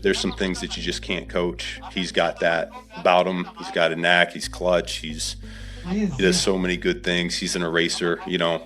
there's some things that you just can't coach. He's got that about him. He's got a knack. He's clutch. He does so many good things. He's an eraser, you know.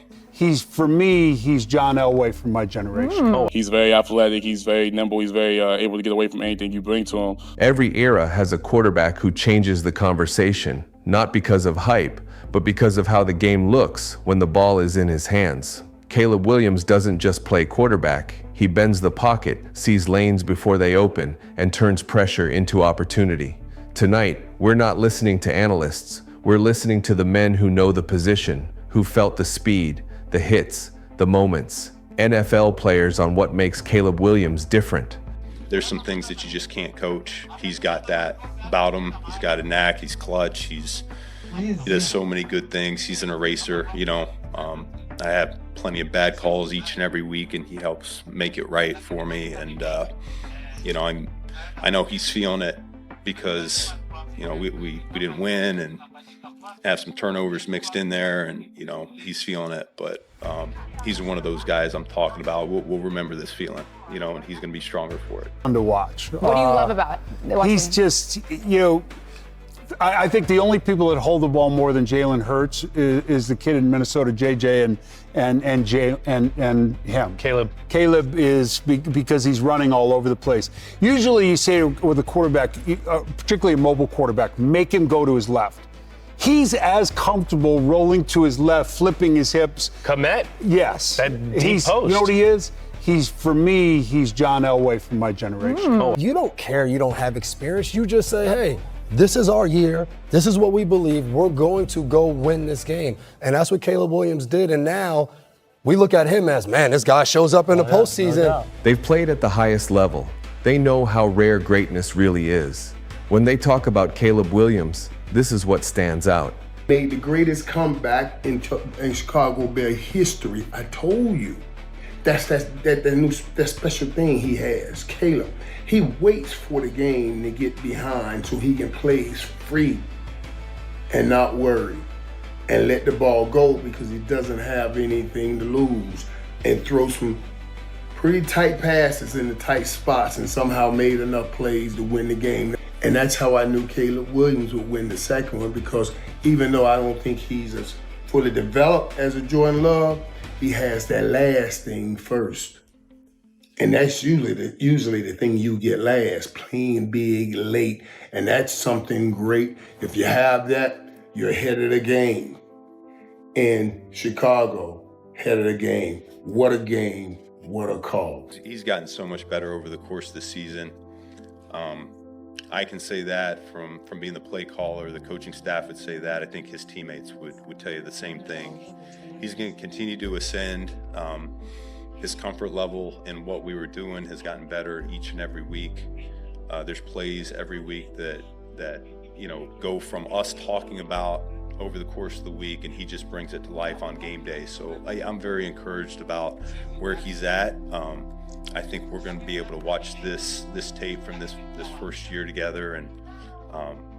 For me, he's John Elway from my generation. He's very athletic, he's very nimble, he's very able to get away from anything you bring to him. Every era has a quarterback who changes the conversation, not because of hype, but because of how the game looks when the ball is in his hands. Caleb Williams doesn't just play quarterback. He bends the pocket, sees lanes before they open, and turns pressure into opportunity. Tonight, we're not listening to analysts. We're listening to the men who know the position, who felt the speed, the hits, the moments. NFL players on what makes Caleb Williams different. There's some things that you just can't coach. He's got that about him. He's got a knack. He's clutch. He does so many good things. He's an eraser, you know. I have plenty of bad calls each and every week, and he helps make it right for me. And you know, I know he's feeling it because, you know, we didn't win and have some turnovers mixed in there, and you know, he's feeling it. But he's one of those guys I'm talking about. We'll remember this feeling, you know, and he's going to be stronger for it. Fun to watch. What do you love about it? He's just, you know, I think the only people that hold the ball more than Jalen Hurts is the kid in Minnesota, JJ, and him. Caleb is because he's running all over the place. Usually you say with a quarterback, particularly a mobile quarterback, make him go to his left. He's as comfortable rolling to his left, flipping his hips. Komet? Yes. That deep post. You know what he is? For me, he's John Elway from my generation. You don't care, you don't have experience. You just say, hey, this is our year. This is what we believe. We're going to go win this game. And that's what Caleb Williams did. And now we look at him as, man, this guy shows up in the postseason. No. They've played at the highest level. They know how rare greatness really is. When they talk about Caleb Williams, this is what stands out. Made the greatest comeback in Chicago Bear history. I told you. That's that special thing he has, Caleb. He waits for the game to get behind so he can play free and not worry and let the ball go because he doesn't have anything to lose, and throw some pretty tight passes in the tight spots and somehow made enough plays to win the game. And that's how I knew Caleb Williams would win the second one, because even though I don't think he's as fully developed as a Jordan Love, he has that last thing first. And that's usually the thing you get last, playing big late. And that's something great. If you have that, you're ahead of the game. In Chicago, head of the game. What a game, what a call. He's gotten so much better over the course of the season. I can say that from being the play caller. The coaching staff would say that. I think his teammates would tell you the same thing. He's going to continue to ascend. His comfort level in what we were doing has gotten better each and every week. There's plays every week that you know, go from us talking about over the course of the week, and he just brings it to life on game day. So I'm very encouraged about where he's at. I think we're going to be able to watch this tape from this first year together, and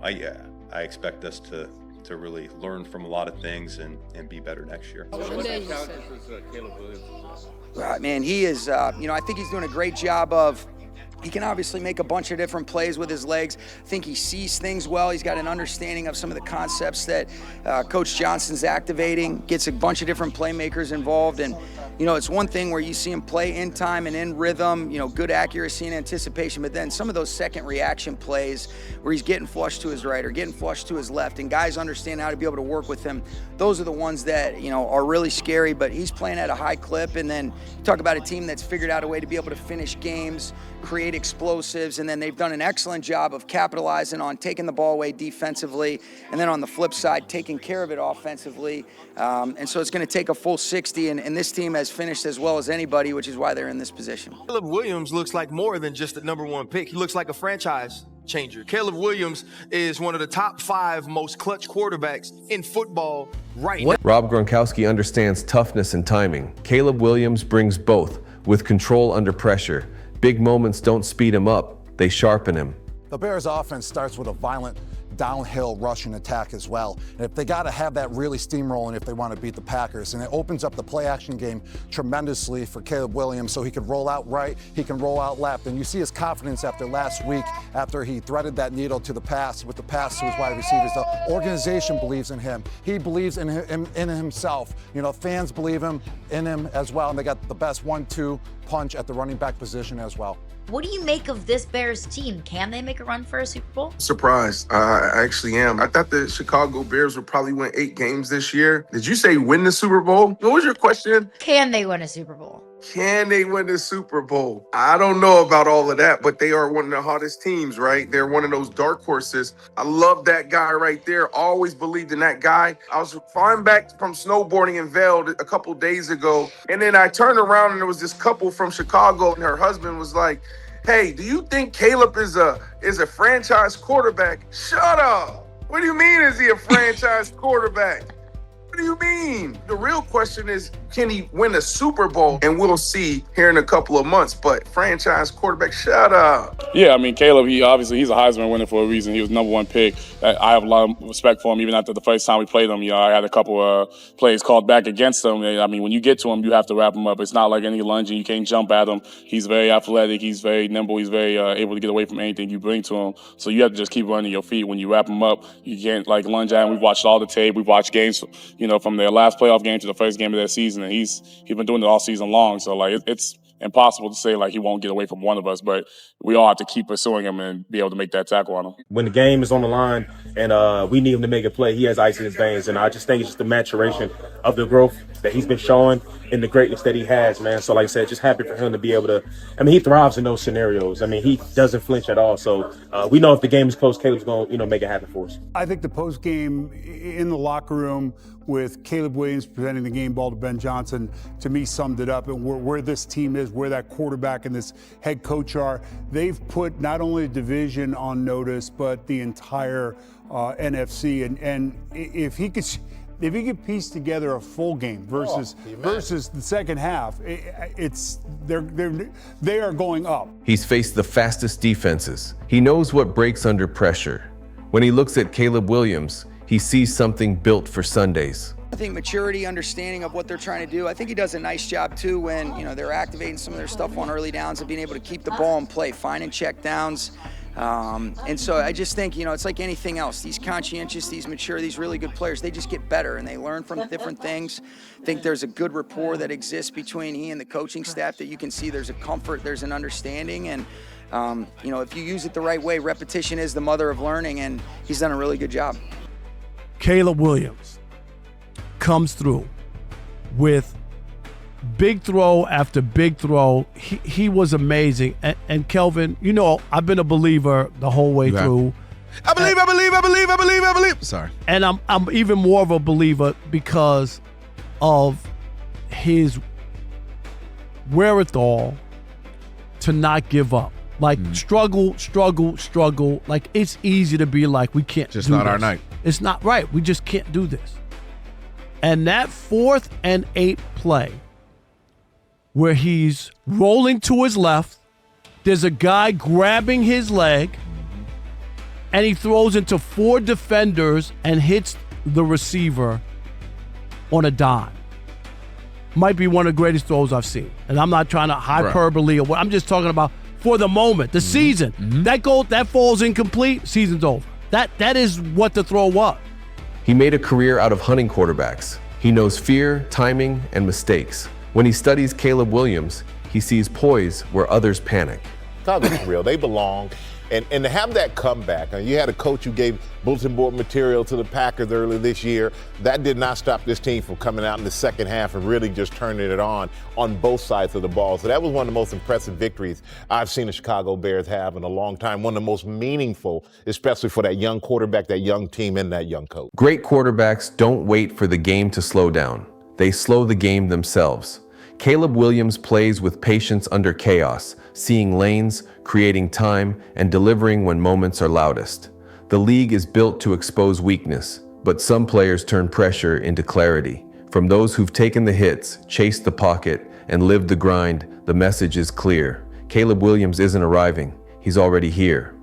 I expect us to really learn from a lot of things and be better next year. Man, he is, you know, I think he's doing a great job of, he can obviously make a bunch of different plays with his legs. I think he sees things well. He's got an understanding of some of the concepts that Coach Johnson's activating, gets a bunch of different playmakers involved. And, you know, it's one thing where you see him play in time and in rhythm, you know, good accuracy and anticipation, but then some of those second reaction plays where he's getting flushed to his right or getting flushed to his left, and guys understand how to be able to work with him. Those are the ones that, you know, are really scary, but he's playing at a high clip. And then you talk about a team that's figured out a way to be able to finish games, create explosives, and then they've done an excellent job of capitalizing on taking the ball away defensively, and then on the flip side, taking care of it offensively. And so it's going to take a full 60, and this team has finished as well as anybody, which is why they're in this position. Caleb Williams looks like more than just a #1 pick. He looks like a franchise changer. Caleb Williams is one of the top 5 most clutch quarterbacks in football right now. Rob Gronkowski understands toughness and timing. Caleb Williams brings both, with control under pressure. Big moments don't speed him up, they sharpen him. The Bears offense starts with a violent downhill rushing attack as well. And if they got to have that really steamrolling if they want to beat the Packers. And it opens up the play action game tremendously for Caleb Williams, so he can roll out right, he can roll out left. And you see his confidence after last week, after he threaded that needle to the pass, with the pass to his wide receivers. The organization believes in him. He believes in himself. You know, fans believe in him as well. And they got the best 1-2 punch at the running back position as well. What do you make of this Bears team? Can they make a run for a Super Bowl? Surprised. I actually am. I thought the Chicago Bears would probably win 8 games this year. Did you say win the Super Bowl? What was your question? Can they win a Super Bowl? Can they win the Super Bowl? I don't know about all of that, but they are one of the hottest teams, right? They're one of those dark horses. I love that guy right there. Always believed in that guy. I was flying back from snowboarding in Vail a couple days ago, and then I turned around and there was this couple from Chicago, and her husband was like, "Hey, do you think Caleb is a franchise quarterback?" Shut up. What do you mean is he a franchise quarterback? What do you mean? The real question is, can he win a Super Bowl? And we'll see here in a couple of months. But franchise quarterback, shut up. Yeah, I mean, Caleb, he's a Heisman winner for a reason. He was #1 pick. I have a lot of respect for him, even after the first time we played him. You know, I had a couple plays called back against him. I mean, when you get to him, you have to wrap him up. It's not like any lunging. You can't jump at him. He's very athletic. He's very nimble. He's very able to get away from anything you bring to him. So you have to just keep running your feet. When you wrap him up, you can't like lunge at him. We've watched all the tape. We've watched games, you know, from their last playoff game to the first game of their season, and he's been doing it all season long. So like it's impossible to say like he won't get away from one of us, but we all have to keep pursuing him and be able to make that tackle on him. When the game is on the line and we need him to make a play, he has ice in his veins, and I just think it's just the maturation of the growth that he's been showing and the greatness that he has, man. So like I said, just happy for him to be able to, I mean, he thrives in those scenarios. I mean, he doesn't flinch at all. So we know if the game is close, Caleb's going to, make it happen for us. I think the post game in the locker room with Caleb Williams presenting the game ball to Ben Johnson, to me, summed it up. And where this team is, where that quarterback and this head coach are, they've put not only the division on notice, but the entire NFC. And if he could piece together a full game versus the second half, they are going up. He's faced the fastest defenses. He knows what breaks under pressure. When he looks at Caleb Williams, he sees something built for Sundays. I think maturity, understanding of what they're trying to do. I think he does a nice job too when, you know, they're activating some of their stuff on early downs and being able to keep the ball in play, finding check downs. And so I just think, you know, it's like anything else. These conscientious, these mature, these really good players, they just get better and they learn from different things. I think there's a good rapport that exists between he and the coaching staff that you can see there's a comfort, there's an understanding. And, you know, if you use it the right way, repetition is the mother of learning, and he's done a really good job. Caleb Williams comes through with big throw after big throw. He was amazing. And Kelvin, you know, I've been a believer the whole way through. I believe. Sorry. And I'm even more of a believer because of his wherewithal to not give up. Like struggle. Like it's easy to be like, we can't just do not this. our night. It's not right. We just can't do this. And that 4th and 8 play where he's rolling to his left, there's a guy grabbing his leg, and he throws into 4 defenders and hits the receiver on a dime. Might be one of the greatest throws I've seen. And I'm not trying to hyperbole or what. I'm just talking about for the moment, the season. That falls incomplete, season's over. That is what the throw was. He made a career out of hunting quarterbacks. He knows fear, timing, and mistakes. When he studies Caleb Williams, he sees poise where others panic. Chicago's real. They belong. And to have that comeback, you had a coach who gave bulletin board material to the Packers earlier this year. That did not stop this team from coming out in the second half and really just turning it on both sides of the ball. So that was one of the most impressive victories I've seen the Chicago Bears have in a long time. One of the most meaningful, especially for that young quarterback, that young team, and that young coach. Great quarterbacks don't wait for the game to slow down. They slow the game themselves. Caleb Williams plays with patience under chaos, seeing lanes, creating time, and delivering when moments are loudest. The league is built to expose weakness, but some players turn pressure into clarity. From those who've taken the hits, chased the pocket, and lived the grind, the message is clear. Caleb Williams isn't arriving, he's already here.